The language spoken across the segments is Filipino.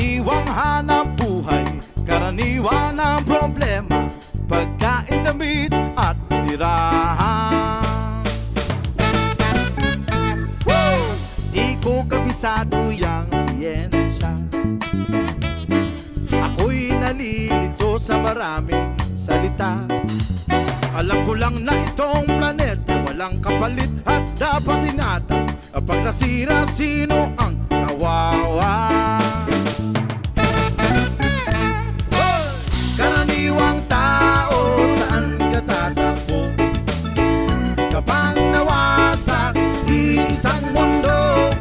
Karaniwang hanap buhay, karaniwan ang problema, pagkain, damit at tirahan. Di ko kabisado yang siyensya, ako'y nalilito sa maraming salita. Alam ko lang na itong planeta walang kapalit at dapat ingatan. Pag nasira, sino ang kawawa? Karaniwang tao, saan ka tatakbo kapag nawasak isang mundo?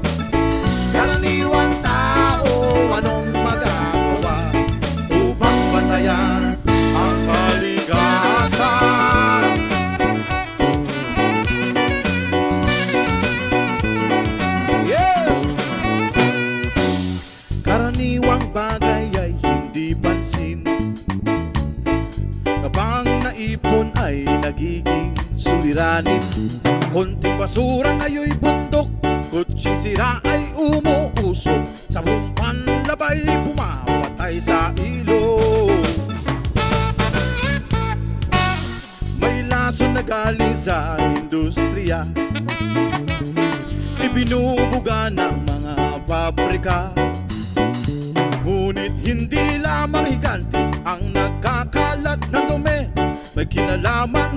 Karaniwang tao, anong magagawa upang bantayan ang kalikasan? Yeah! Karaniwang bagay ay hindi pansin, kapag naipon ay nagiging suliranin. Konting basura ngayon'y bundok, kutsing sira ay umuusok, sa buong panlabay pumapatay sa ilog. May lason na galing sa industriya, ibinubuga ng mga pabrika. Ngunit hindi lamang higante ang nagkakalat ng dumi, may kinalaman